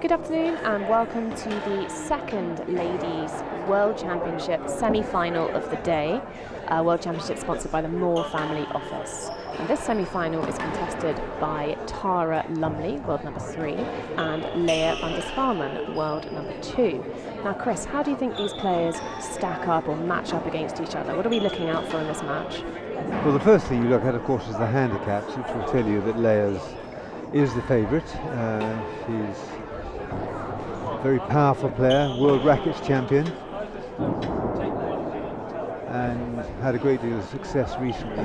Good afternoon and welcome to the second Ladies World Championship semi-final of the day. World Championship sponsored by the Moore Family Office. And this semi-final is contested by T&RA Lumley, world number 3, and Leah van der Zwalmen, world number 2. Now Chris, how do you think these players stack up or match up against each other? What are we looking out for in this match? Well, the first thing you look at, of course, is the handicaps, which will tell you that Leah's is the favourite. She's a very powerful player, world rackets champion, and had a great deal of success recently.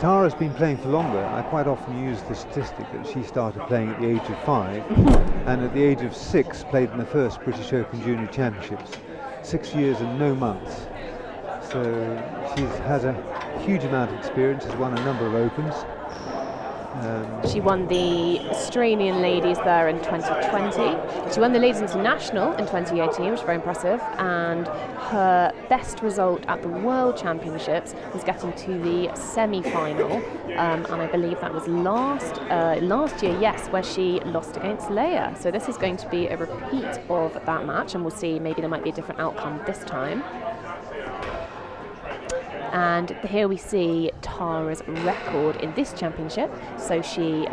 Tara's been playing for longer. I quite often use the statistic that she started playing at the age of 5 and at the age of 6 played in the first British Open Junior Championships. 6 years and no months. So she's had a huge amount of experience, has won a number of Opens. She won the Australian Ladies there in 2020. She won the Ladies International in 2018, which is very impressive. And her best result at the World Championships was getting to the semi-final. And I believe that was last year, yes, where she lost against Leah. So this is going to be a repeat of that match, and we'll see maybe there might be a different outcome this time. And here we see Tara's record in this championship. So she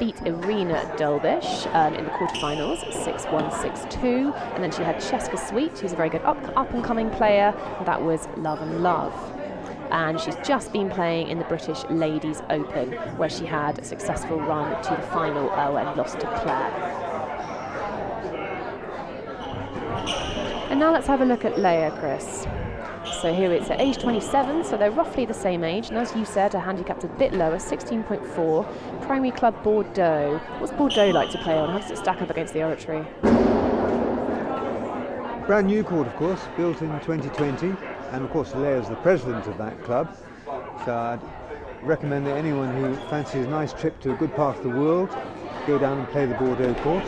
beat Irina Dolbish in the quarterfinals, 6-1, 6-2. And then she had Cheska Sweet, who's a very good up-and-coming player. And that was Love and Love. And she's just been playing in the British Ladies Open, where she had a successful run to the final and lost to Claire. And now let's have a look at Leah, Chris. So here it's at age 27, so they're roughly the same age. And as you said, her handicap's a bit lower, 16.4. Primary club Bordeaux. What's Bordeaux like to play on? How does it stack up against the Oratory? Brand new court, of course, built in 2020. And of course, Leah's the president of that club. So I'd recommend that anyone who fancies a nice trip to a good part of the world, go down and play the Bordeaux court.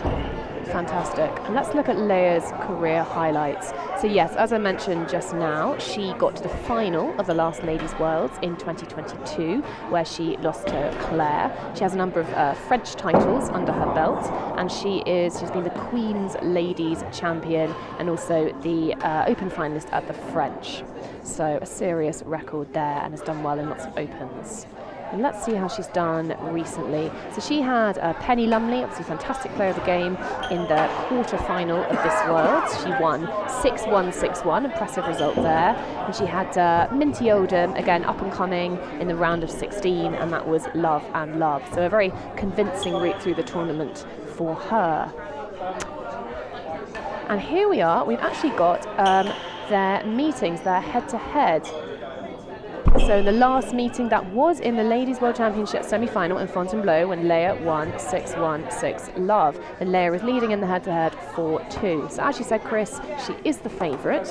Fantastic. And let's look at Leah's career highlights. So yes, as I mentioned just now, she got to the final of the last Ladies Worlds in 2022, where she lost to Claire. She has a number of French titles under her belt, and she's been the Queen's Ladies Champion and also the Open finalist at the French. So a serious record there, and has done well in lots of Opens. And let's see how she's done recently. So she had Penny Lumley, obviously fantastic player of the game, in the quarter-final of this World. She won 6-1, 6-1, impressive result there. And she had Minty Oldham, again up-and-coming, in the round of 16, and that was Love and Love. So a very convincing route through the tournament for her. And here we are, we've actually got their meetings, their head-to-head. So the last meeting that was in the Ladies World Championship semi-final in Fontainebleau, when Leah won 6-1, 6-Love. And Leah is leading in the head-to-head 4-2. So as you said, Chris, she is the favourite.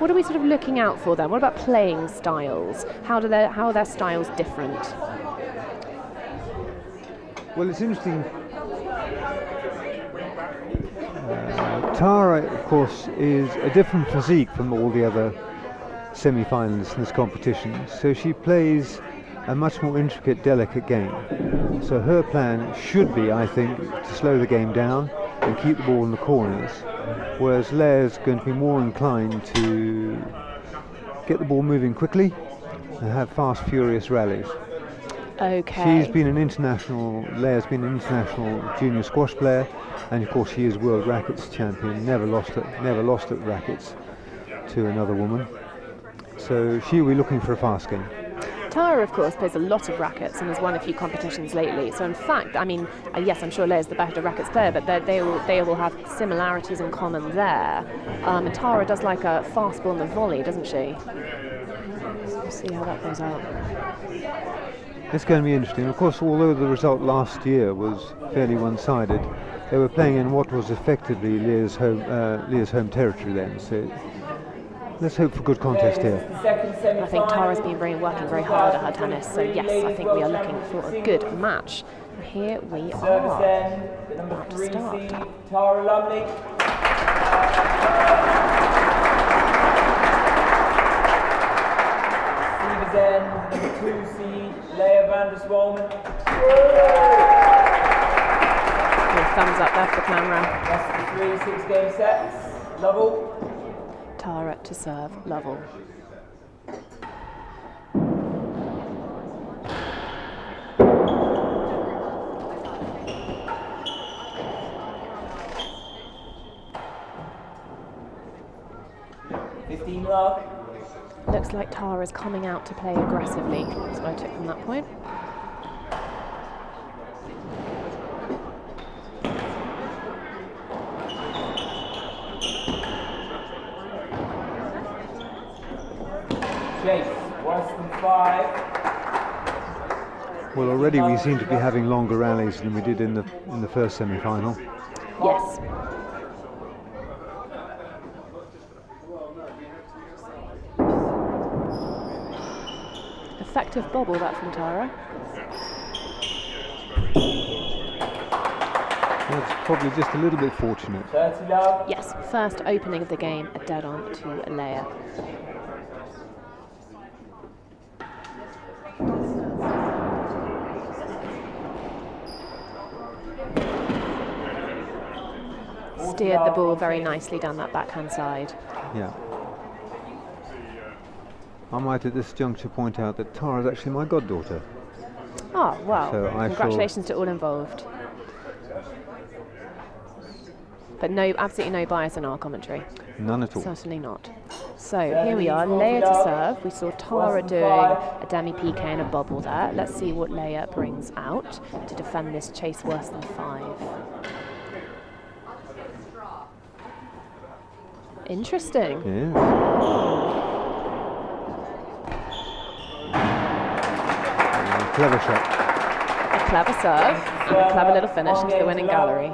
What are we sort of looking out for then? What about playing styles? How are their styles different? Well, it's interesting. Tara, of course, is a different physique from all the other semi-finalists in this competition, so she plays a much more intricate, delicate game. So her plan should be, I think, to slow the game down and keep the ball in the corners, whereas Leah's going to be more inclined to get the ball moving quickly and have fast, furious rallies. Okay. Leah's been an international junior squash player, and of course she is world rackets champion, never lost at rackets to another woman. So she'll be looking for a fast game. Tara, of course, plays a lot of rackets and has won a few competitions lately. So in fact, I mean, yes, I'm sure Leah's the better rackets player, but they will have similarities in common there. And Tara does like a fast ball and the volley, doesn't she? We'll see how that plays out. It's going to be interesting. Of course, although the result last year was fairly one-sided, they were playing in what was effectively Leah's home territory then. So let's hope for good contest here. I think Tara's been working very hard at her tennis, so yes, I think we are looking for a good match. And here we are, about to start. T&RA Lumley. Number 2 seed, Leah van der Zwalmen. thumbs up there for the camera. Best of 3 6-game sets. Level. Tara to serve, Lovell. Love. Looks like Tara's coming out to play aggressively. That's what I took from that point. Chase, worse than 5. Well, already we seem to be having longer rallies than we did in the first semi-final. Yes. Effective bobble that from Tara. That's probably just a little bit fortunate. 30 love. Yes, first opening of the game, a dead on to Leia. Steered the ball very nicely down that backhand side. Yeah. I might at this juncture point out that Tara is actually my goddaughter. Oh, wow. So Congratulations to all involved. But no, absolutely no bias in our commentary. None at all. Certainly not. So here we are, Leia to serve. We saw Tara doing a demi-PK and a bobble there. Let's see what Leia brings out to defend this chase worse than 5. Interesting. Yes. Clever shot. A clever serve and a clever little finish into the winning gallery.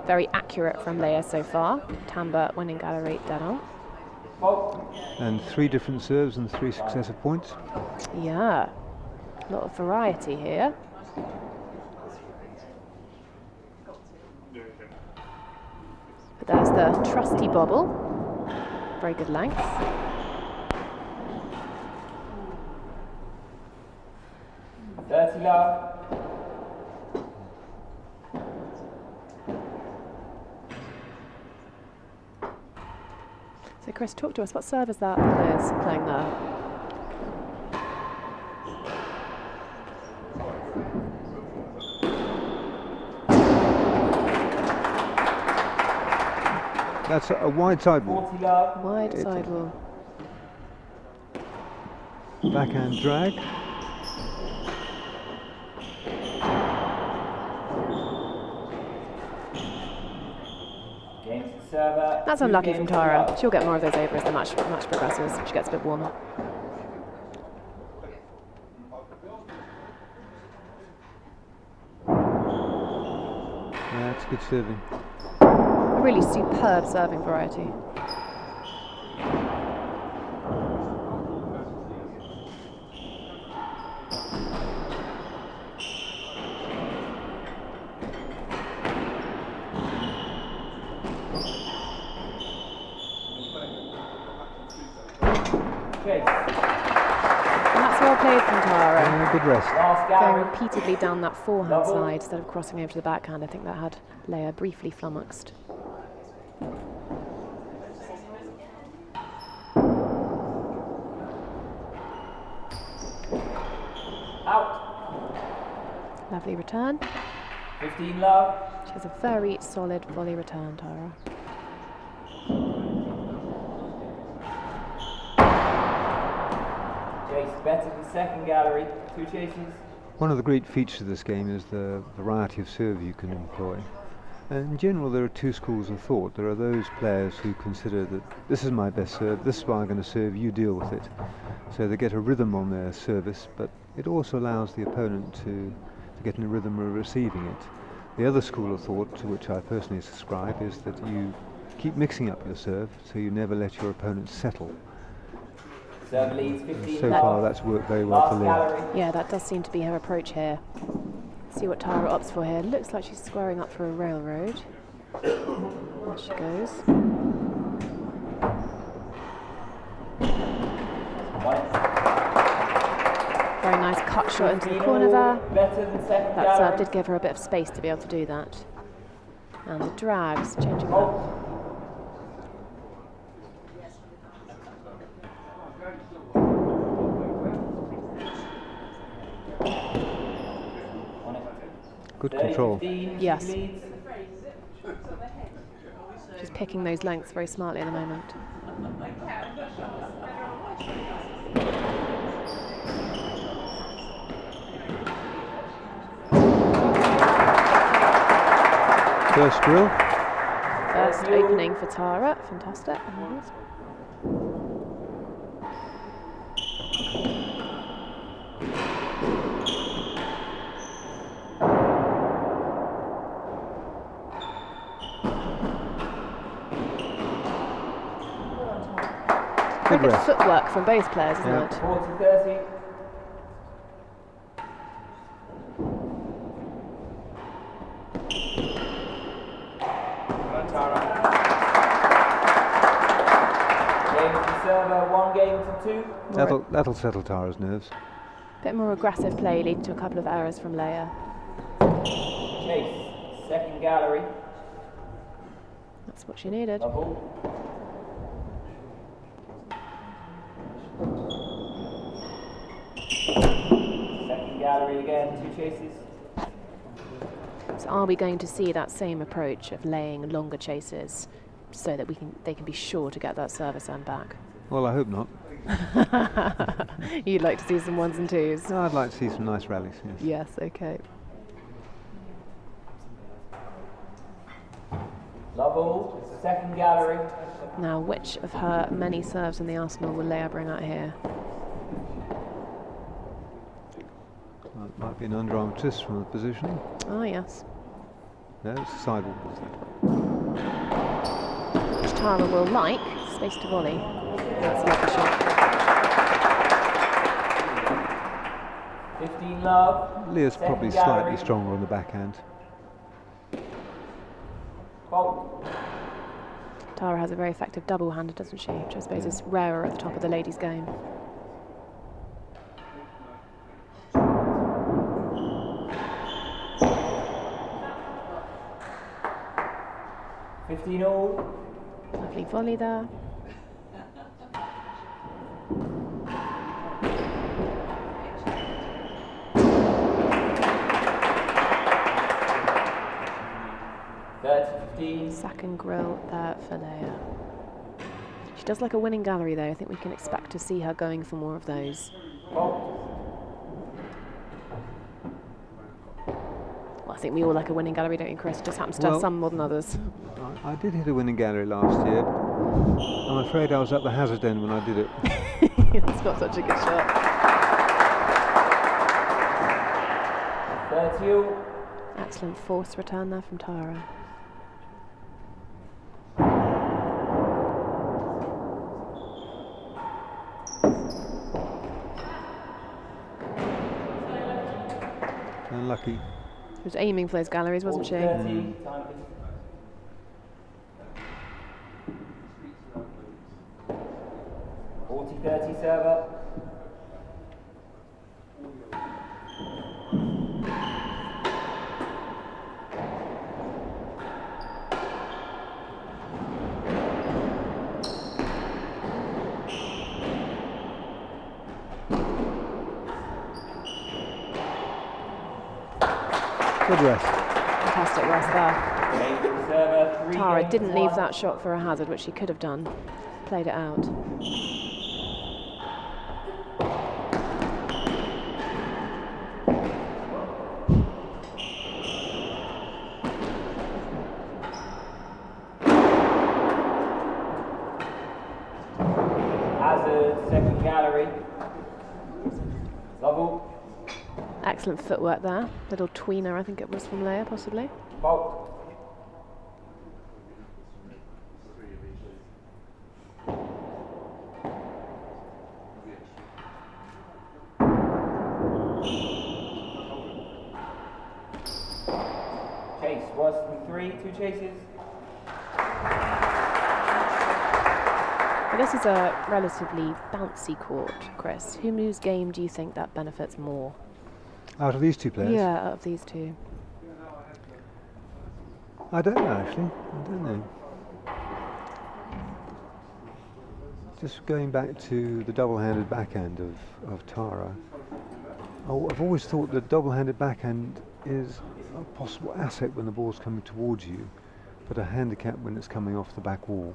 Very accurate from Leia so far. Tamba winning gallery dead on. And 3 different serves and 3 successive points. Yeah, a lot of variety here. But there's the trusty bobble. Very good length. Love. So Chris, talk to us. What serve is that Leia's playing there? That's a wide sideball. Wide sidewall. Backhand drag. That's unlucky from Tara. She'll get more of those over as the match progresses. She gets a bit warmer. Yeah, that's good serving. A really superb serving variety. And that's well played from Tara. Good rest. Going repeatedly down that forehand side instead of crossing over to the backhand. I think that had Leia briefly flummoxed. Out. Lovely return. 15 love. She has a very solid volley return, Tara. Chase better than second gallery. 2 chases. One of the great features of this game is the variety of serve you can employ. And in general, there are 2 schools of thought. There are those players who consider that this is my best serve, this is why I'm going to serve, you deal with it. So they get a rhythm on their service, but it also allows the opponent to get in a rhythm of receiving it. The other school of thought, to which I personally subscribe, is that you keep mixing up your serve so you never let your opponent settle. Serve leads 15 So far that's worked very well for Leia. Yeah, that does seem to be her approach here. See what Tara opts for here. Looks like she's squaring up for a railroad. There she goes. Nice cut shot into the 15 corner all, there. better than second That gallery. did give her a bit of space to be able to do that. And the drags, changing that. Oh. On it. Good 30, control. 15, she Yes. leads. She's picking those lengths very smartly at the moment. First grill. First opening for T&RA, fantastic. Very good rest. footwork from both players, isn't Yeah. it? 40-30. Game to server, 1 game to 2. That'll settle Tara's nerves. Bit more aggressive play, leading to a couple of errors from Leia. Chase, second gallery. That's what she needed. Double. Second gallery again, 2 chases. So are we going to see that same approach of laying longer chases so that they can be sure to get that service end back? Well, I hope not. You'd like to see some 1s and 2s? No, I'd like to see some nice rallies, yes. Yes, okay. Love all, second gallery. Now, which of her many serves in the arsenal will Leia bring out here? Well, it might be an underarm twist from the position. Oh, yes. No, it's a sidewall. Which T&RA will like. Space to volley. That's a lovely shot. 15 love. Leah's second probably gallery. slightly stronger on the backhand. Fault. T&RA has a very effective double-hander, doesn't she? Which I suppose is rarer at the top of the ladies' game. all. Lovely volley there. Sack and grill there for Leia. She does like a winning gallery though. I think we can expect to see her going for more of those. Well, I think we all like a winning gallery, don't you, Chris? It just happens to have some more than others. I did hit a winning gallery last year. I'm afraid I was at the hazard end when I did it. It's not such a good shot. 30. Excellent force return there from T&RA. Unlucky. She was aiming for those galleries, wasn't she? 30. 40-30 server. Good rest. Fantastic rest there. Server, 3 T&RA games didn't to leave 1. that shot for a hazard, which she could have done. Played it out. Hazard, second gallery. Level. Excellent footwork there. Little tweener, I think it was from Leia, possibly. Fault. Chase, worse than 3, 2 chases. But this is a relatively bouncy court, Chris. Whose game do you think that benefits more? Out of these two players? Yeah, out of these two. I don't know, actually. I don't know. Just going back to the double-handed backhand of T&RA, I've always thought that double-handed backhand is a possible asset when the ball's coming towards you, but a handicap when it's coming off the back wall.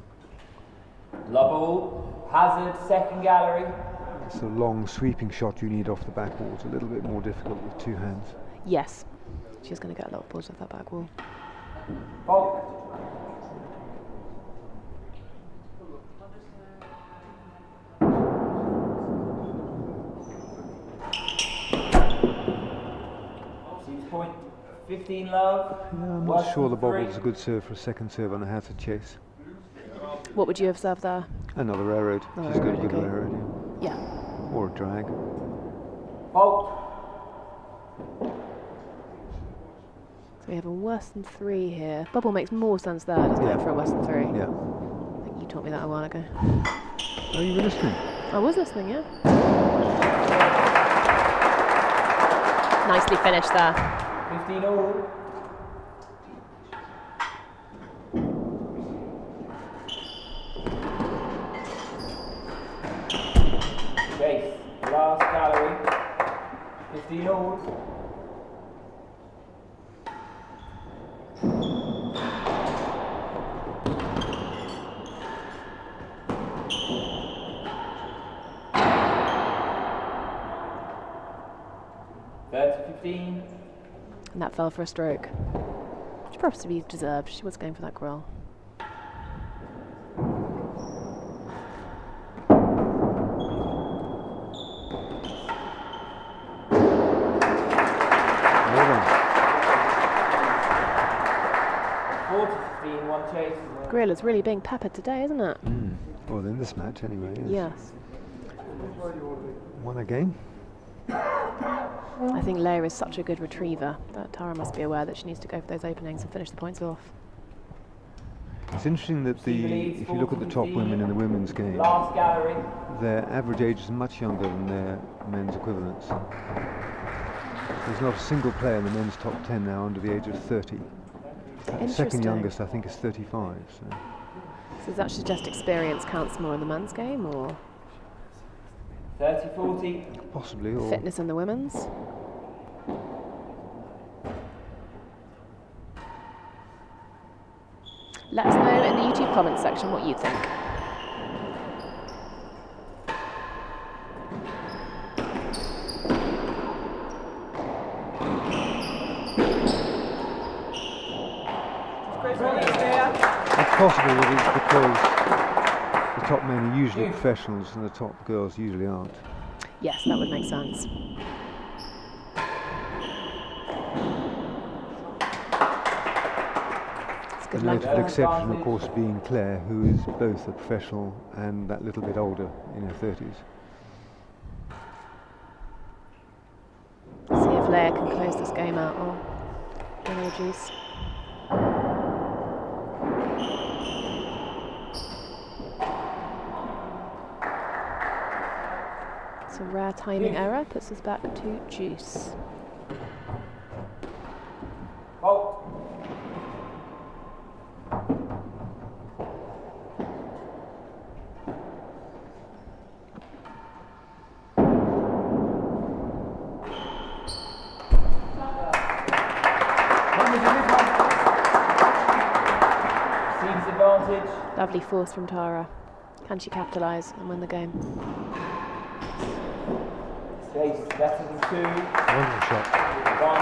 Love all. Hazard, second gallery. It's a long sweeping shot you need off the back wall. It's a little bit more difficult with two hands. Yes, she's going to get a lot of balls off that back wall. Fault. Point 15 love. Yeah, I'm not sure the bobble's a good serve for a second serve on a hazard chase. What would you have served there? Another railroad. She's got a good railroad. Yeah. Or a drag. Fault. So we have a worse than 3 here. Bubble makes more sense there, doesn't it, for a worse than 3? Yeah. I think you taught me that a while ago. Oh, you were listening? I was listening, yeah. Nicely finished there. 15 all. Chase, last gallery. 15 all. And that fell for a stroke. Which probably deserved. She was going for that grill. Grill is really being peppered today, isn't it? Well, in this match anyway. Yes. Won a game. I think Leia is such a good retriever that T&RA must be aware that she needs to go for those openings and finish the points off. It's interesting that if you look at the top women in the women's game, their average age is much younger than their men's equivalents. There's not a single player in the men's top 10 now under the age of 30. The second youngest, I think, is 35. So does that suggest experience counts more in the men's game, or 30-40? Possibly, or fitness in the women's? Let us know in the YouTube comments section what you think. It's possible that it's because the top men are usually professionals and the top girls usually aren't. Yes, that would make sense. The notable exception, of course, being Claire, who is both a professional and that little bit older, in her 30s. See if Leia can close this game out or bring her juice. It's a rare timing error, puts us back to juice. Fault. Lovely force from T&RA. Can she capitalise and win the game?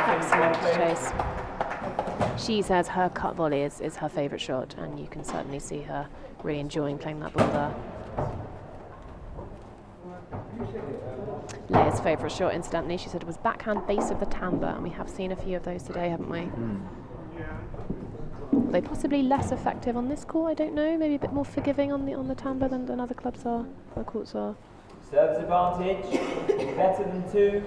Excellent chase. She says her cut volley is her favourite shot, and you can certainly see her really enjoying playing that ball there. Leia's favourite shot, incidentally, she said it was backhand base of the timbre, and we have seen a few of those today, haven't we? Are they possibly less effective on this court? I don't know. Maybe a bit more forgiving on the timbre than other clubs are, other courts are. Serves advantage, better than 2.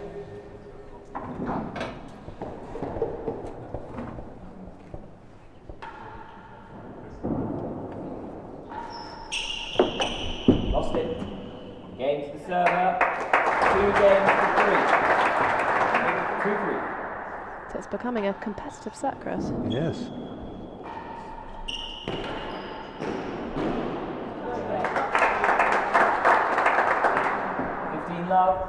So it's becoming a competitive set, Chris. Yes. Love.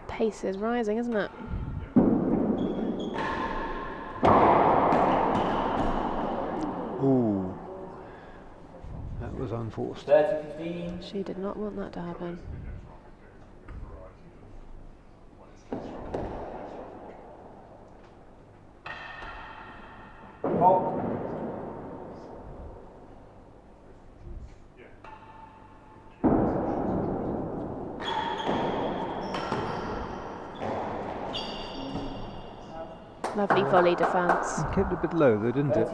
Pace is rising, isn't it? Ooh. That was unforced. 30-15. She did not want that to happen. Lovely volley defence. Kept it a bit low though, didn't it?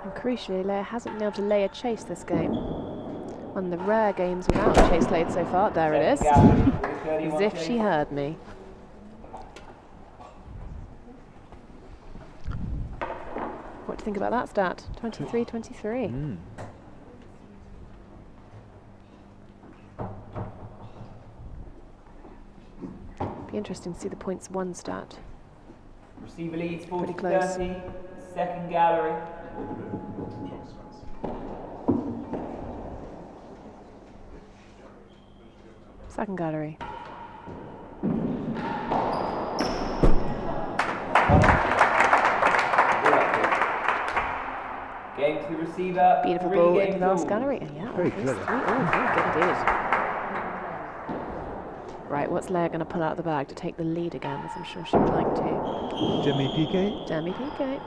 And crucially, Leia hasn't been able to lay a chase this game. One of the rare games without a chase laid so far. There it is. As if she heard me. What do you think about that stat? 23-23. Be interesting to see the points one stat. Receiver leads Pretty close. 40-30. Second gallery. Second gallery. Game to the receiver. Beautiful ball into the last gallery. Yeah, Very clever. Very good indeed. Right, what's Leia going to pull out of the bag to take the lead again, as I'm sure she would like to? Demi-piqué. Demi-piqué.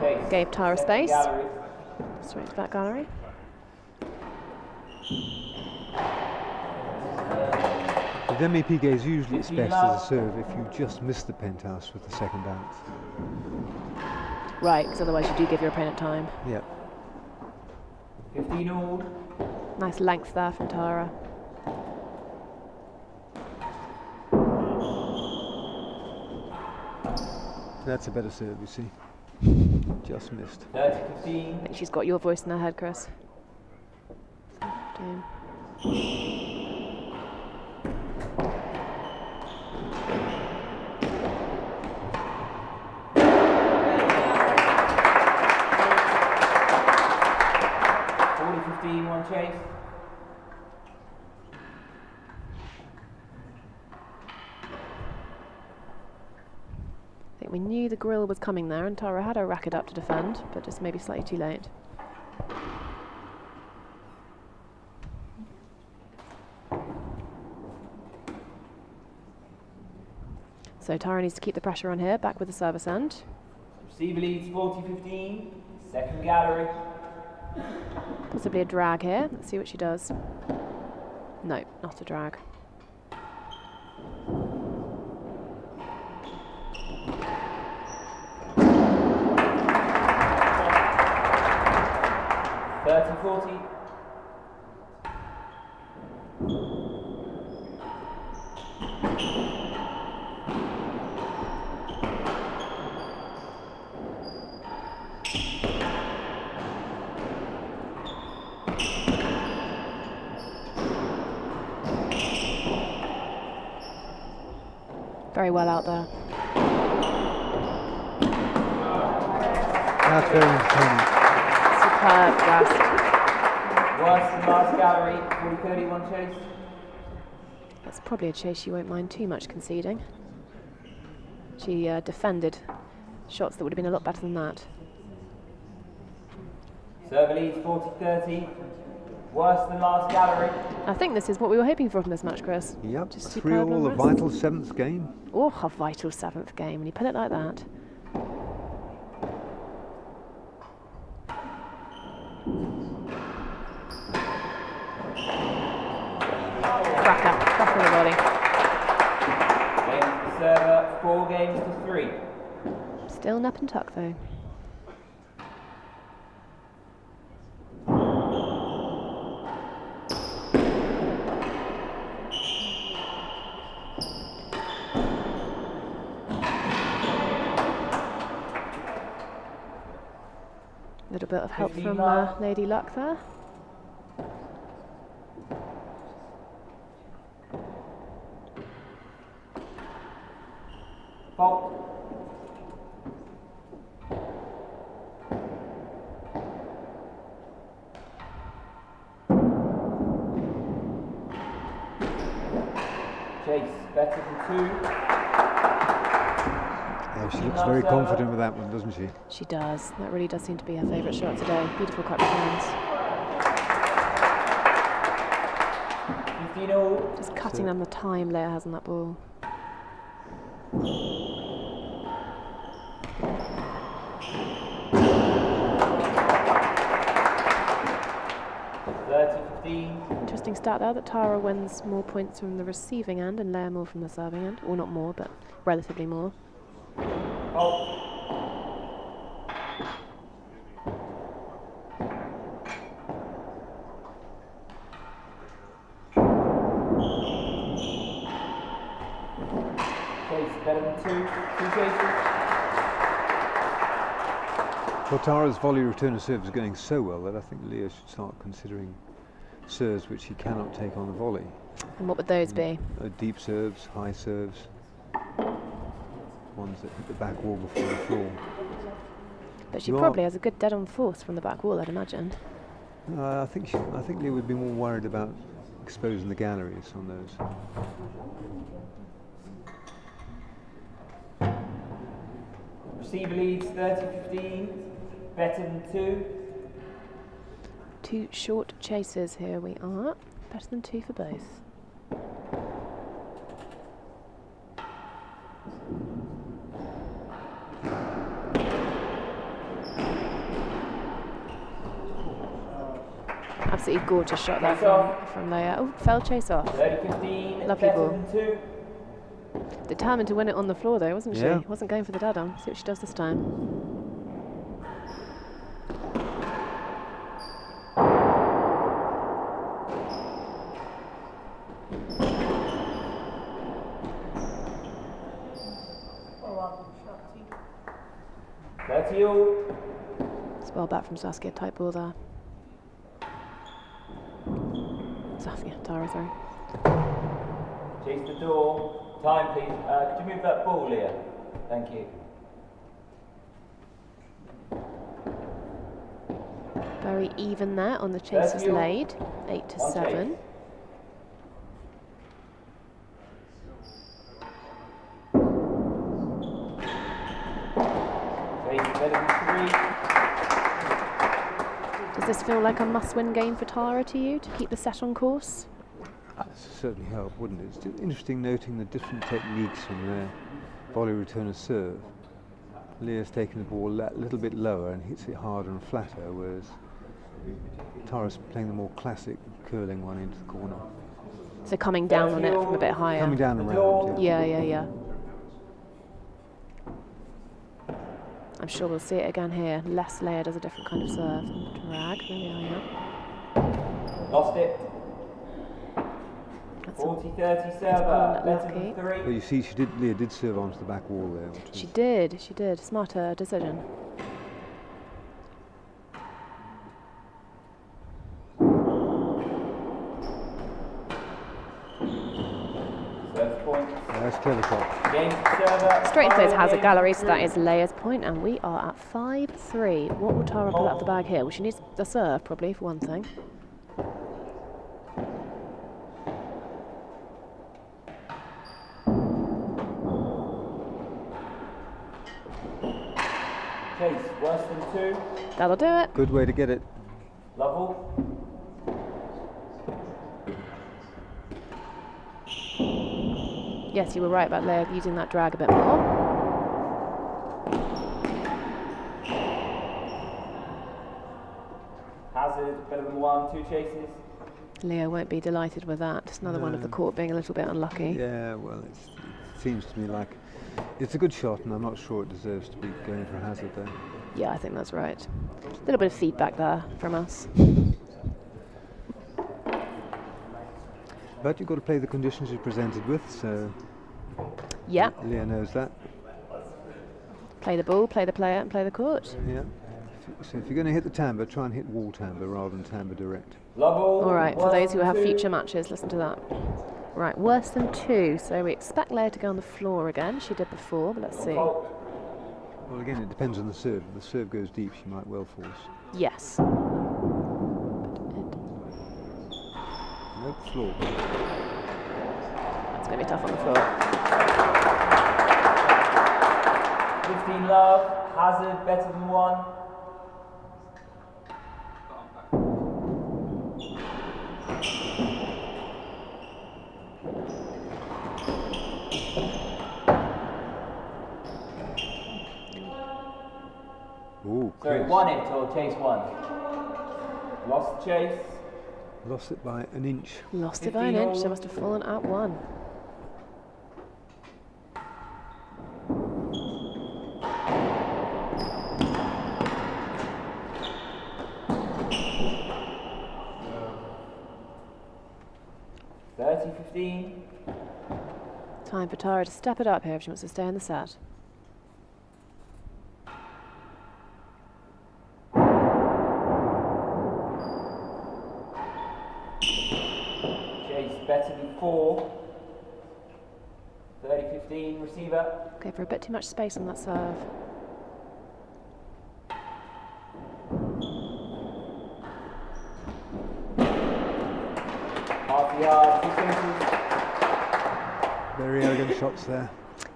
Chase. Gave Tara space. Gallery. Straight to that gallery. The demi-piqué is usually its best as a serve if you just miss the penthouse with the second bounce. Right, because otherwise you do give your opponent time. Yep. 15 all. Nice length there from Tara. That's a better serve, you see. Just missed. 30-15. I think she's got your voice in her head, Chris. 15. One chase. I think we knew the grill was coming there, and Tara had her racket up to defend, but just maybe slightly too late. So Tara needs to keep the pressure on here, back with the service end. Receiver leads 40-15. Second gallery. Possibly a drag here. Let's see what she does. No, not a drag. (30-40). Very well out there. That's very entertaining. Superb rest. Worse than last gallery. 40-31 chase. That's probably a chase she won't mind too much conceding. She defended shots that would have been a lot better than that. Server leads 40-30. Worse than last gallery. I think this is what we were hoping for from this match, Chris. Yep, Just 3 superb all, a rest. vital 7th game. Oh, a vital 7th game when you put it like that. Cracker the body. Game to the server, 4 games to 3. Still nip and tuck though. A little bit of help 15 from love. Lady Luck there. Fault. Chase, better than 2. Yeah, she looks very confident with that one, doesn't she? She does. That really does seem to be her favourite shot today. Beautiful cut returns. 15 all. Just cutting them the time Leia has on that ball. Interesting stat there that Tara wins more points from the receiving end and Leia more from the serving end. Well, not more, but relatively more. Oh. Chase, better than 2. 2 chases. Well, Tara's volley return of serve is going so well that I think Leah should start considering serves which he cannot take on the volley. And what would those be? Deep serves, high serves, ones that hit the back wall before the floor. But she probably has a good dead-on force from the back wall, I'd imagine. I think Leah would be more worried about exposing the galleries on those. Receiver leads 30-15. Better than 2. 2 short chases here we are. Better than 2 for both. Absolutely gorgeous shot there from Leia. Oh, fell chase off. 30-15. Lovely better ball. than 2. Determined to win it on the floor though, wasn't she? Yeah. Wasn't going for the dead-on. See what she does this time. It's well back from Saskia, tight ball there. Saskia, Tara, sorry. Chase the door. Time, please. Could you move that ball, Leah? Thank you. Very even there on the chases laid. 8-7. Does this feel like a must-win game for Tara to you to keep the set on course? That certainly help, wouldn't it? It's just interesting noting the different techniques from their volley return of serve. Leah's taking the ball a little bit lower and hits it harder and flatter, whereas Tara's playing the more classic curling one into the corner. So coming down on it from a bit higher. Coming down around, Yeah. I'm sure we'll see it again here. Less Leia does a different kind of serve. And drag, there we are, yeah. Lost it. 40-30 server, better than 3. Well, you see, Leah did serve onto the back wall there. She did. Smarter decision. Nice clever shot. Game server. Straight into those hazard galleries, so that is Leia's point, and we are at 5-3. What will Tara pull out of the bag here? Well, she needs the serve, probably, for one thing. Chase, worse than 2. That'll do it. Good way to get it. Level. Yes, you were right about Leia using that drag a bit more. Hazard, better than 1, 2 chases. Leia won't be delighted with that. Just another one of the court being a little bit unlucky. Yeah, well, it seems to me like it's a good shot, and I'm not sure it deserves to be going for a hazard there. Yeah, I think that's right. A little bit of feedback there from us. But you've got to play the conditions you're presented with, so Yeah. Leah knows that. Play the ball, play the player, and play the court. Yeah. So if you're going to hit the timbre, try and hit wall timbre rather than timbre direct. All right, for those who have future matches, listen to that. Right, worse than 2, so we expect Leia to go on the floor again. She did before, but let's see. Well, again, it depends on the serve. If the serve goes deep, she might well force. Yes. Nope, floor. It's going to be tough on the floor. 15 love, hazard better than 1. Ooh, Sorry, Chris. 1 it or chase 1? Lost the chase. Lost it by an inch. Lost it by an inch, so must have fallen at 1. Time for Tara to step it up here if she wants to stay in the set. Chase better than 4. 30-15, receiver. Okay, for a bit too much space on that serve. Half a yard, 2 senses. Very elegant shots there.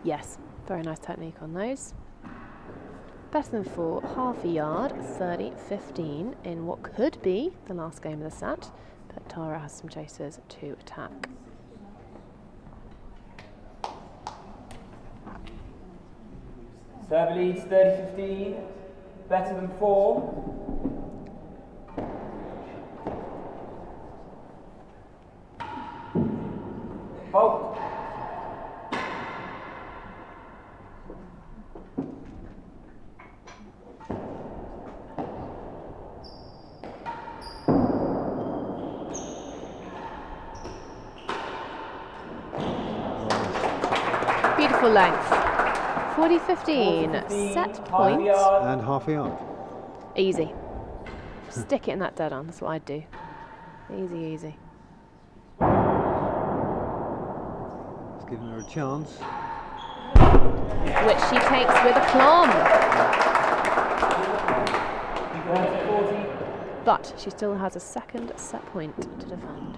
Yes, very nice technique on those. Better than 4, half a yard, 30-15 in what could be the last game of the set, but Tara has some chasers to attack. Serve leads 30-15, better than 4. Fault. Beautiful length. 40-15, set point. And half a yard. Easy. Stick it in that dead on, that's what I'd do. Easy, easy. It's given her a chance. Which she takes with aplomb. But she still has a second set point to defend.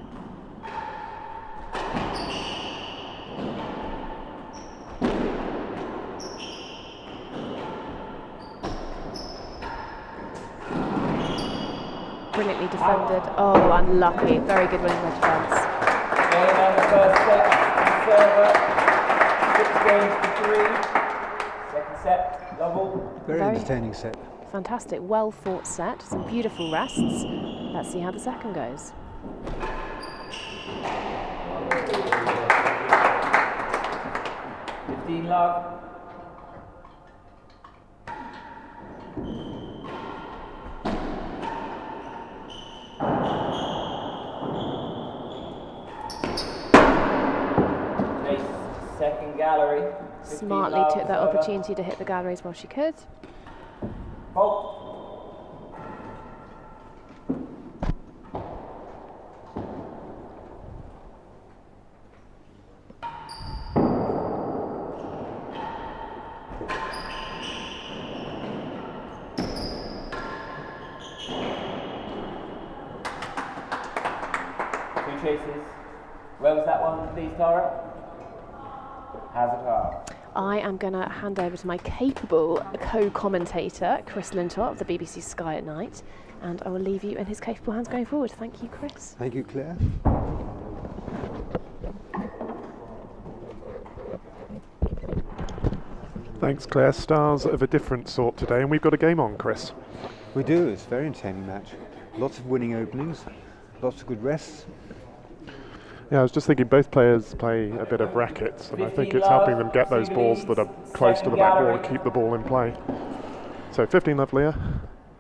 Brilliantly defended. Oh, unlucky. Very good winning the defence. Game on the first set, server. 6 games to 3. Second set, double. Very entertaining set. Fantastic, well fought set. Some beautiful rests. Let's see how the second goes. Love. Second gallery. Smartly took that opportunity to hit the galleries while she could. Fault. Chases. Where was that one, please, Tara? Hazard half. I am going to hand over to my capable co-commentator, Chris Lintop of the BBC Sky at Night, and I will leave you in his capable hands going forward. Thank you, Chris. Thank you, Claire. Thanks, Claire. Stars of a different sort today, and we've got a game on, Chris. We do. It's a very entertaining match. Lots of winning openings, lots of good rests. Yeah, I was just thinking both players play a bit of rackets, and I think it's helping them get those balls that are close to the back wall and keep the ball in play. So 15 love, Leah.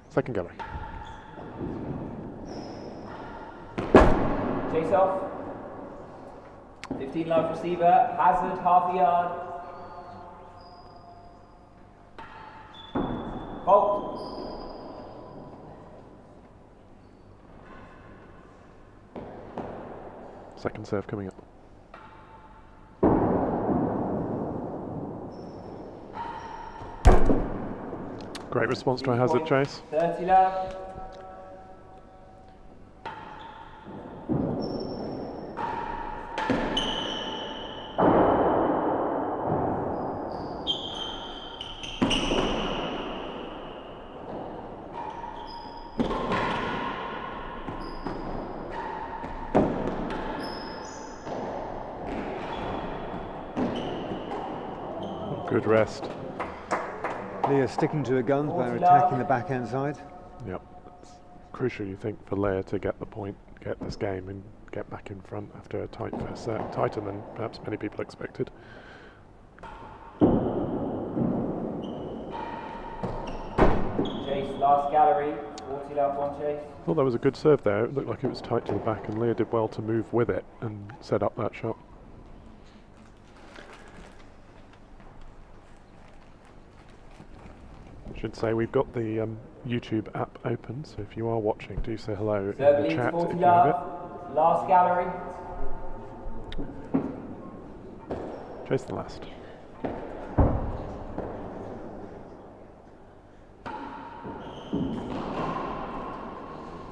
Second gallery. Chase off. 15 love receiver. Hazard half a yard. Fault. Second serve coming up. Great response to a hazard chase. 30 love. Good rest. Leah sticking to her guns by attacking the backhand side. Yep. It's crucial, you think, for Leah to get the point, get this game and get back in front after a tight first set. Tighter than perhaps many people expected. Chase, last gallery. 40 love, 1 chase. I thought that was a good serve there. It looked like it was tight to the back and Leah did well to move with it and set up that shot. Should say we've got the YouTube app open, so if you are watching, do say hello Serve in the leads, chat 40 if you have it. love. Last gallery. Chase the last.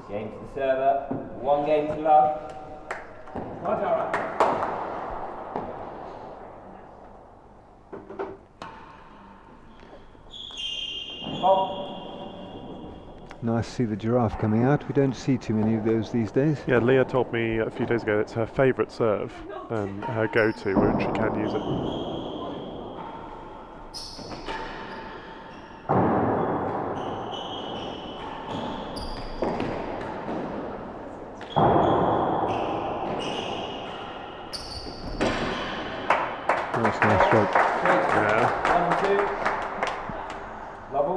Game to the server. 1 game to love. Nice to see the giraffe coming out. We don't see too many of those these days. Yeah, Leah told me a few days ago it's her favourite serve and her go-to when she can use it. Nice stroke. Yeah. 1 and 2. Level.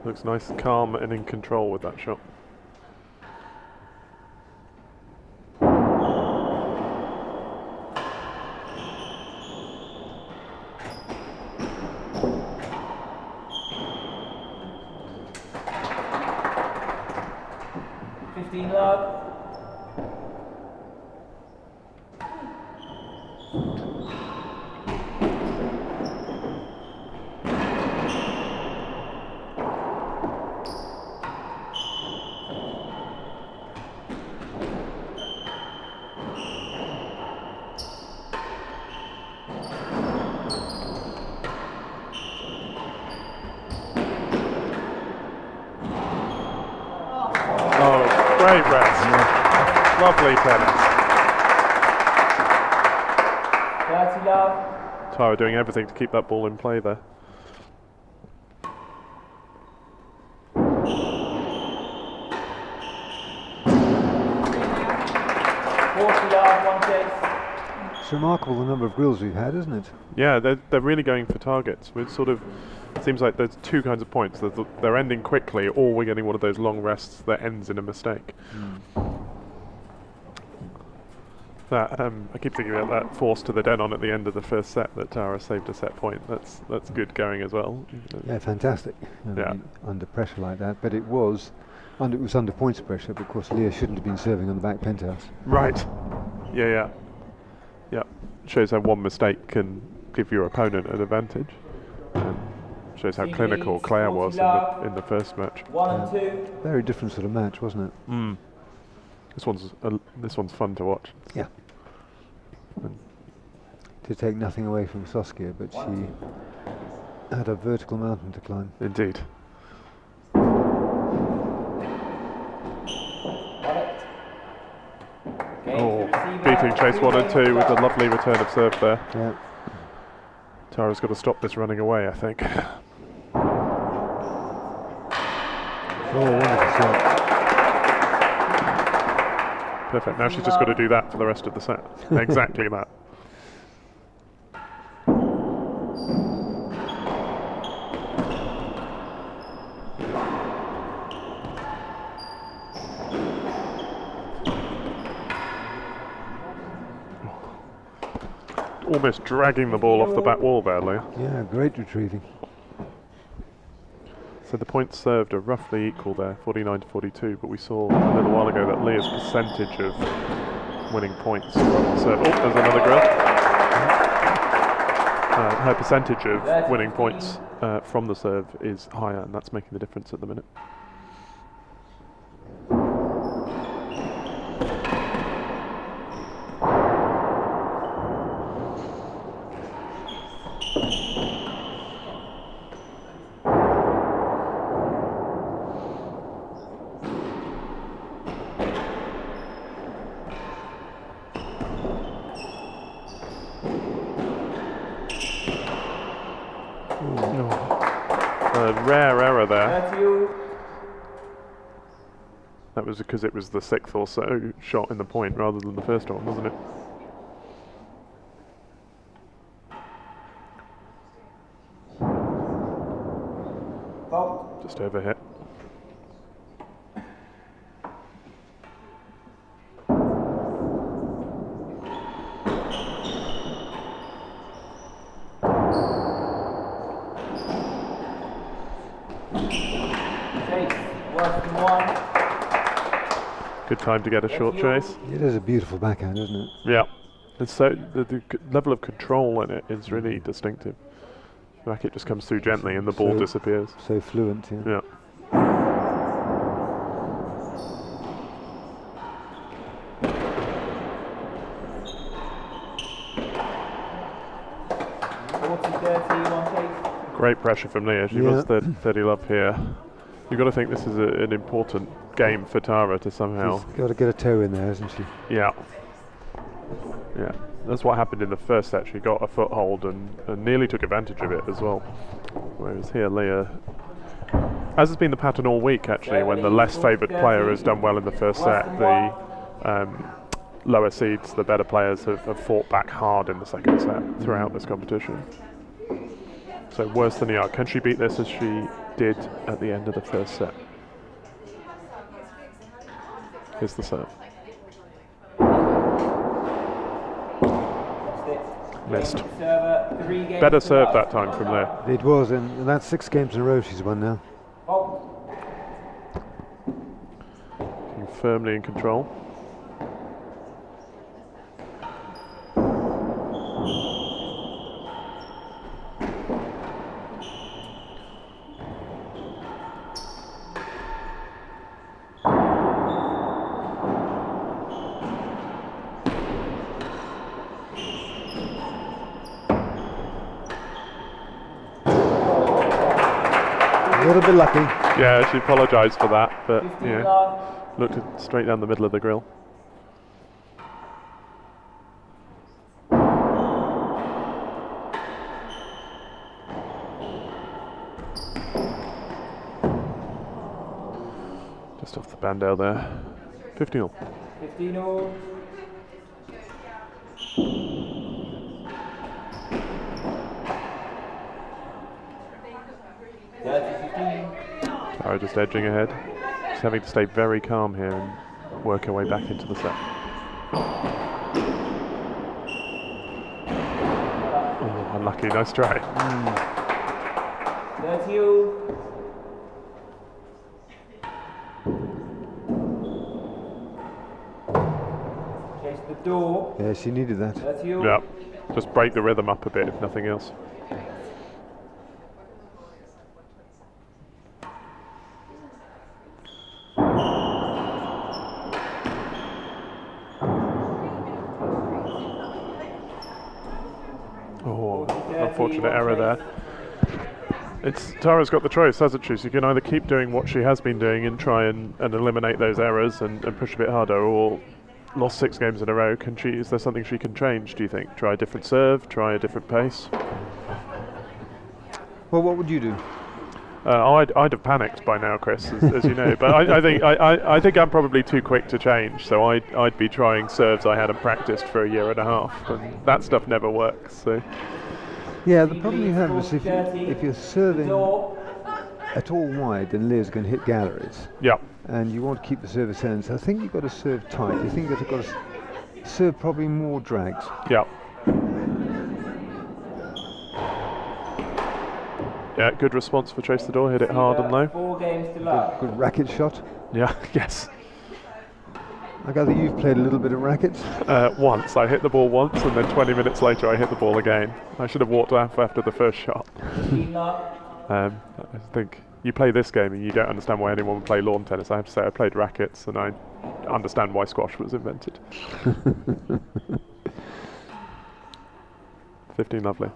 Looks nice, calm and in control with that shot. Love. Great rest. Yeah. Lovely tennis. 30 love. T&RA doing everything to keep that ball in play there. It's remarkable the number of grills we've had, isn't it? Yeah, they're really going for targets. It sort of seems like there's two kinds of points. They're ending quickly, or we're getting one of those long rests that ends in a mistake. That I keep thinking about that force to the dead on at the end of the first set that T&RA saved a set point. That's good going as well. Yeah, fantastic. Yeah. Under pressure like that, but it was under points pressure. But of course, Leah shouldn't have been serving on the back penthouse. Right. Yeah. Shows how one mistake can give your opponent an advantage. Shows how clinical Claire was in the first match. 1 and 2. Very different sort of match, wasn't it? This one's fun to watch. Yeah. To take nothing away from Saskia, but she had a vertical mountain to climb. Indeed. Oh, beating chase 1 and 2 with a lovely return of serve there. Yeah. T&RA's got to stop this running away, I think. Oh, wonderful serve. Perfect. Now she's just got to do that for the rest of the set. Exactly that. Almost dragging the ball off the back wall there, Leah. Yeah, great retrieving. So the points served are roughly equal there, 49 to 42, but we saw a little while ago that Leah's percentage of winning points from the serve. Oh, there's another grill. Her percentage of winning points from the serve is higher, and that's making the difference at the minute. A rare error there. That was because it was the 6th or so shot in the point rather than the first one, wasn't it? Just overhit. Good time to get a short chase. It is a beautiful backhand, isn't it? Yeah. It's so the level of control in it is really distinctive. The racket just comes through gently and the ball disappears. So fluent, yeah. Yeah. Great pressure from Leah. She was 30 love here. You've got to think this is an important game for T&RA to somehow... She's got to get a toe in there, hasn't she? Yeah. Yeah. That's what happened in the first set. She got a foothold and nearly took advantage of it as well. Whereas here, Leah... As has been the pattern all week, actually, when the less favoured player has done well in the first set, the lower seeds, the better players, have fought back hard in the second set throughout this competition. So worse than the yard. Can she beat this as she did at the end of the first set? Here's the serve. Missed. Better serve that time from there. It was, and that's 6 games in a row she's won now. Firmly in control. A little bit lucky. Yeah, she apologised for that, but yeah, looked straight down the middle of the grill. Just off the bandale there. 15-all. 15-all. T&RA just edging ahead. She's having to stay very calm here and work her way back into the set. Oh, unlucky. Nice try. 30-all. Chase the door. Yeah, she needed that. 30-all. Yeah, just break the rhythm up a bit, if nothing else. Unfortunate error there. T&RA's got the choice, hasn't she? So you can either keep doing what she has been doing and try and eliminate those errors and push a bit harder, or lost 6 games in a row. Is there something she can change, do you think? Try a different serve, try a different pace? Well, what would you do? I'd have panicked by now, Chris, as you know. But I think I'm probably too quick to change. So I'd be trying serves I hadn't practiced for a year and a half, and that stuff never works. So. Yeah, the problem you have is if you're serving at all wide, then Leah's going to hit galleries. Yeah. And you want to keep the service ends. I think you've got to serve tight. You think you've got to serve probably more drags. Yeah. Yeah, good response for Chase the Door. Hit it hard and low. 4 games to love. Good racket shot. Yeah, yes. I gather you've played a little bit of rackets. Once. I hit the ball once, and then 20 minutes later I hit the ball again. I should have walked off after the first shot. I think you play this game and you don't understand why anyone would play lawn tennis. I have to say I played rackets and I understand why squash was invented. 15 lovely.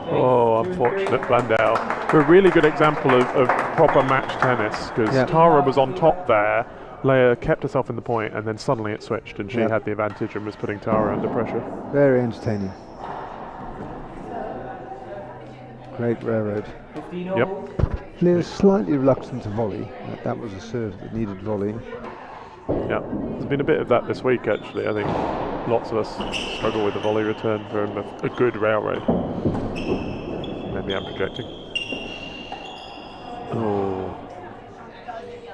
Oh, unfortunate Blundell. A really good example of proper match tennis, because Tara was on top there, Leia kept herself in the point, and then suddenly it switched and she had the advantage and was putting Tara under pressure. Very entertaining. Great railroad. Yep. Leia's slightly reluctant to volley. That was a serve that needed volleying. Yeah, there's been a bit of that this week actually. I think lots of us struggle with the volley return from a good railroad. Maybe I'm projecting. Oh,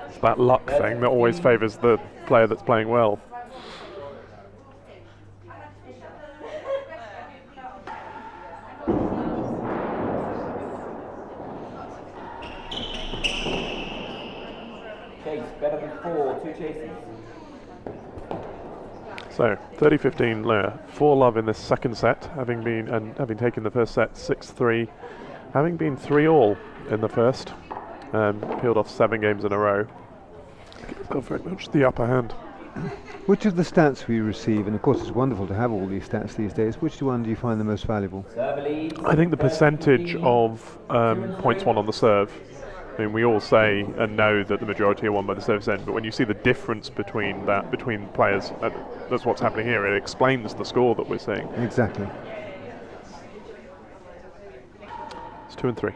it's that luck thing that always favours the player that's playing well. Chase, better than 4, 2 chases. So 30-15 Leia, 4-love in this second set, having taken the first set 6-3, having been 3-all in the first, peeled off 7 games in a row. Gives herself very much the upper hand. Which of the stats we receive, and of course it's wonderful to have all these stats these days, which one do you find the most valuable? I think the percentage of points won on the serve. I mean, we all say and know that the majority are won by the service end, but when you see the difference between players, that's what's happening here. It explains the score that we're seeing. Exactly. It's 2 and 3.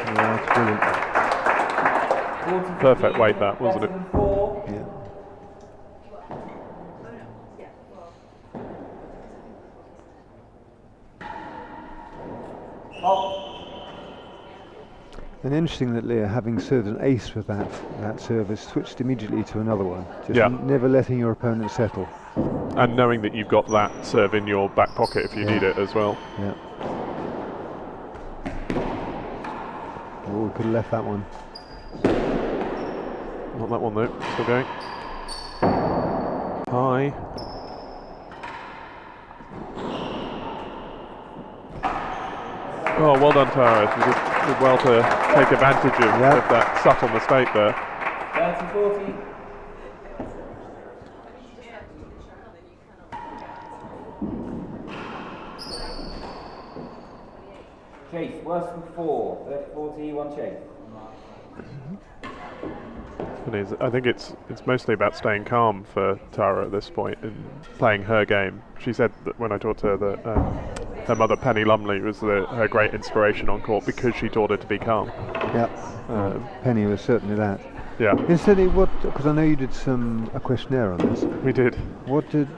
Yeah, that's brilliant. Perfect weight that, wasn't it? Yeah. And interesting that Leia, having served an ace with that service, switched immediately to another one, just never letting your opponent settle. And knowing that you've got that serve in your back pocket if you need it as well. Yeah. Oh, we could have left that one. Not that one though, still going. High. Oh, well done Tara. She did well to take advantage of that subtle mistake there. 30-40. Chase, worse than 4. 30-40, 1 chase. I think it's mostly about staying calm for Tara at this point and playing her game. She said that when I talked to her that her mother Penny Lumley was her great inspiration on court because she taught her to be calm. Yeah, Penny was certainly that. Yeah. Incidentally, because I know you did a questionnaire on this. We did. What did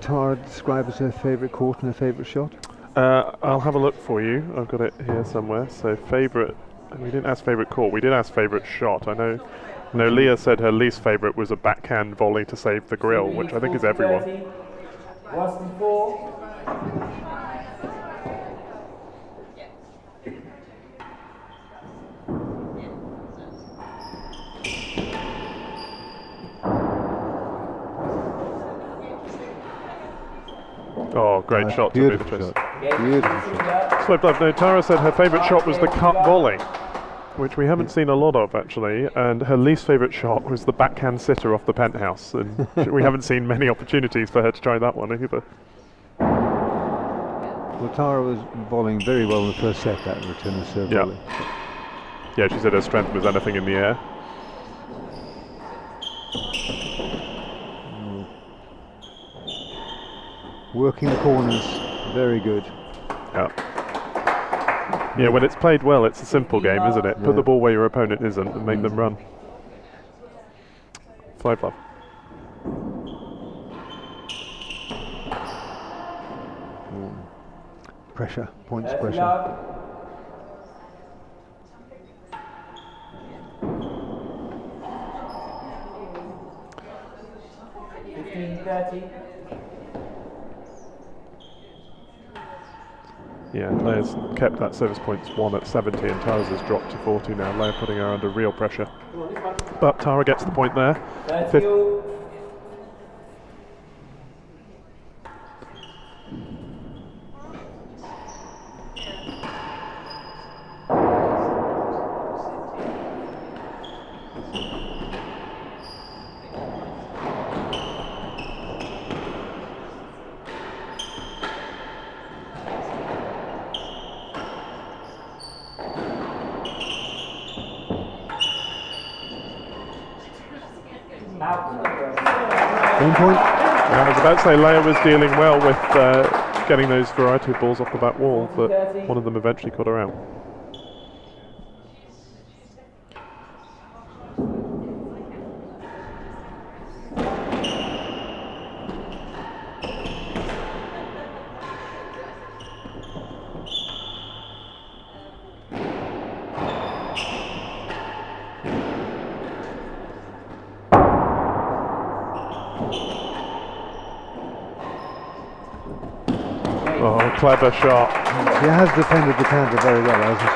Tara describe as her favourite court and her favourite shot? I'll have a look for you. I've got it here somewhere. So favourite. We didn't ask favourite court. We did ask favourite shot. I know Leah said her least favourite was a backhand volley to save the grill, which I think is everyone. Worse than 4. Oh, great shot to be the Beautiful twist. shot. Beautiful shot. Swift love. No, Tara said her favourite shot was the cut volley, which we haven't seen a lot of actually, and her least favourite shot was the backhand sitter off the penthouse, and we haven't seen many opportunities for her to try that one either. Well, Tara was volleying very well in the first set, that return of serve volley. Yeah, she said her strength was anything in the air. Working the corners, very good. Yeah, when it's played well, it's a simple game, isn't it? Put the ball where your opponent isn't and make them run. 5 love. Pressure, points 30 pressure. love. 15-30. Yeah, Leia's kept that service points 1 at 70 and Tara's has dropped to 40 now. Leia putting her under real pressure. But Tara gets the point there. 30 all. Game point. I was about to say Leia was dealing well with getting those variety of balls off the back wall, but one of them eventually caught her out. Oh, clever shot. She has defended the canter very well, hasn't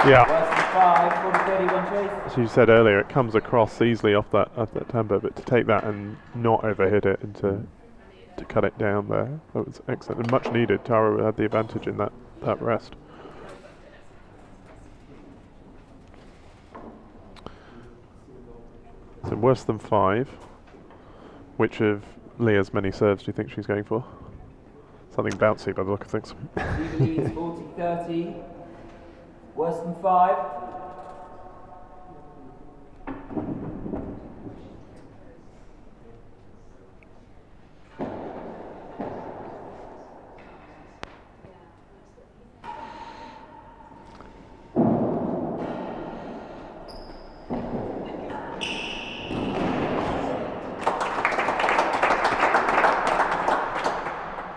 she? Yeah. Worse than 5, 40-31 chase. As you said earlier, it comes across easily off that tempo, but to take that and not overhit it and to cut it down there, that was excellent and much needed. Tara had the advantage in that rest. So worse than 5. Which of Leah's many serves do you think she's going for? Something bouncy by the look of things. Jubilees 40-30. Worse than 5.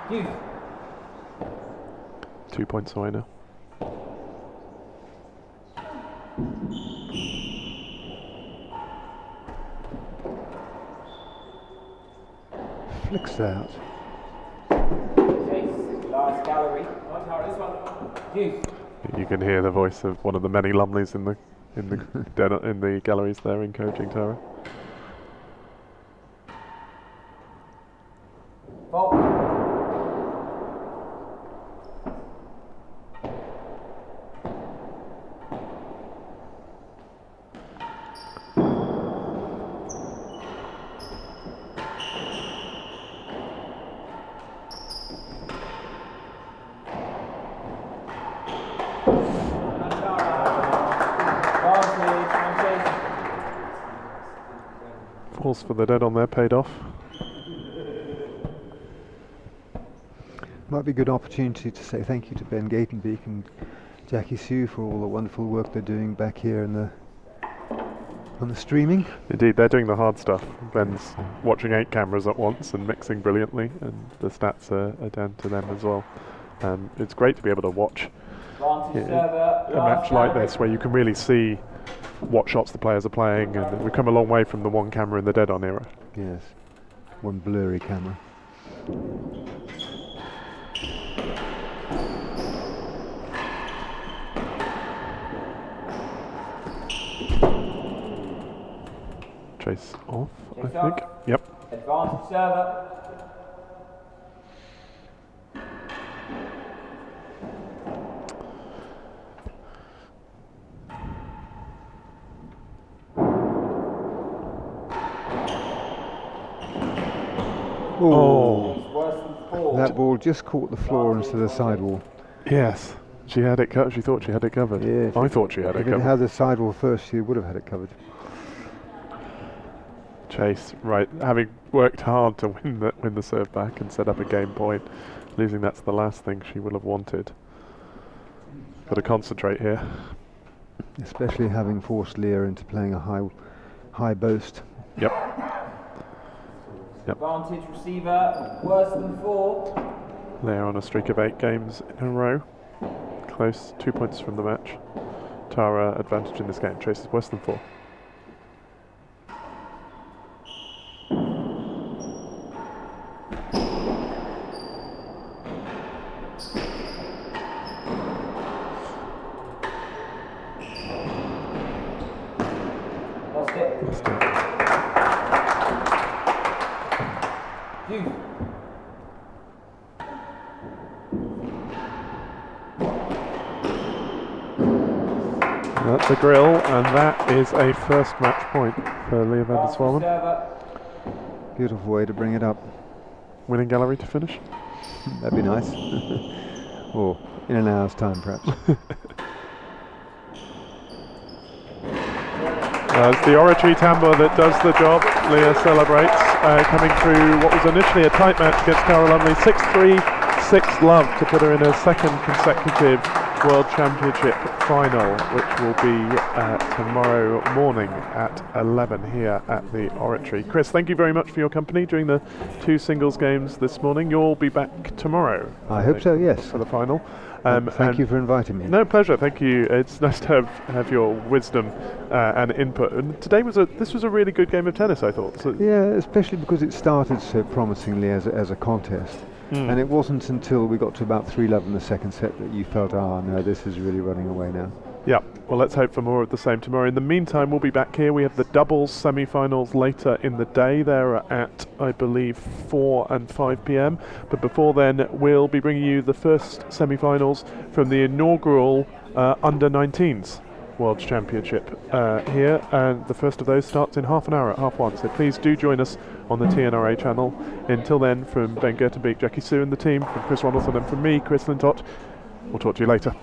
Youth. 2 points away now. Flicks out. Chase. Last gallery. Youth. You can hear the voice of one of the many Lumleys in the in the galleries there, encouraging Tara. Fault. Falls for the dead on there, paid off. Might be a good opportunity to say thank you to Ben Gatenbeek and Jackie Sue for all the wonderful work they're doing back here on the streaming. Indeed, they're doing the hard stuff. Ben's watching 8 cameras at once and mixing brilliantly, and the stats are down to them as well. It's great to be able to watch a match like this where you can really see what shots the players are playing, and we've come a long way from the one camera in the dead-on era. Yes, one blurry camera. Chase off, I Chase think. off. Yep. Advantage server. Oh, Worse than 4. that ball just caught the floor instead of the sidewall. Yes. She had it covered. She thought she had it covered. Yeah, I thought she had it if it covered. had the sidewall first, she would have had it covered. Chase, right, having worked hard to win the serve back and set up a game point, losing that's the last thing she would have wanted. Got to concentrate here. Especially having forced Leah into playing a high boast. Yep. Yep. Advantage receiver, worse than 4. They're on a streak of 8 games in a row. Close, 2 points from the match. T&RA advantage in this game. Chase is worse than 4. Lost it. Lost it. Youth. That's a grill, and that is a first match point for Leah van der Zwalmen. Server. Beautiful way to bring it up. Winning gallery to finish. That'd be nice. Or in an hour's time, perhaps. It's the Oratory tambour that does the job. Leah celebrates, coming through what was initially a tight match against Cara Lumley. 6-3, 6-love to put her in her second consecutive World Championship final, which will be tomorrow morning at 11 here at the Oratory. Chris, thank you very much for your company during the 2 singles games this morning. You'll be back tomorrow. I hope so, yes. For the final. Thank you for inviting me. No, pleasure. Thank you. It's nice to have your wisdom and input. And today this was a really good game of tennis, I thought. So Yeah, especially because it started so promisingly as a contest. And it wasn't until we got to about 3-love in the second set that you felt, no, this is really running away now. Yeah, well, let's hope for more of the same tomorrow. In the meantime, we'll be back here. We have the doubles semi-finals later in the day. They're at, I believe, 4 and 5 p.m. But before then, we'll be bringing you the first semi-finals from the inaugural Under-19s World Championship here. And the first of those starts in half an hour at 1:30. So please do join us on the T&RA channel. Until then, from Ben Gertenbeek, Jackie Sue and the team, from Chris Ronaldson and from me, Chris Lintott, we'll talk to you later.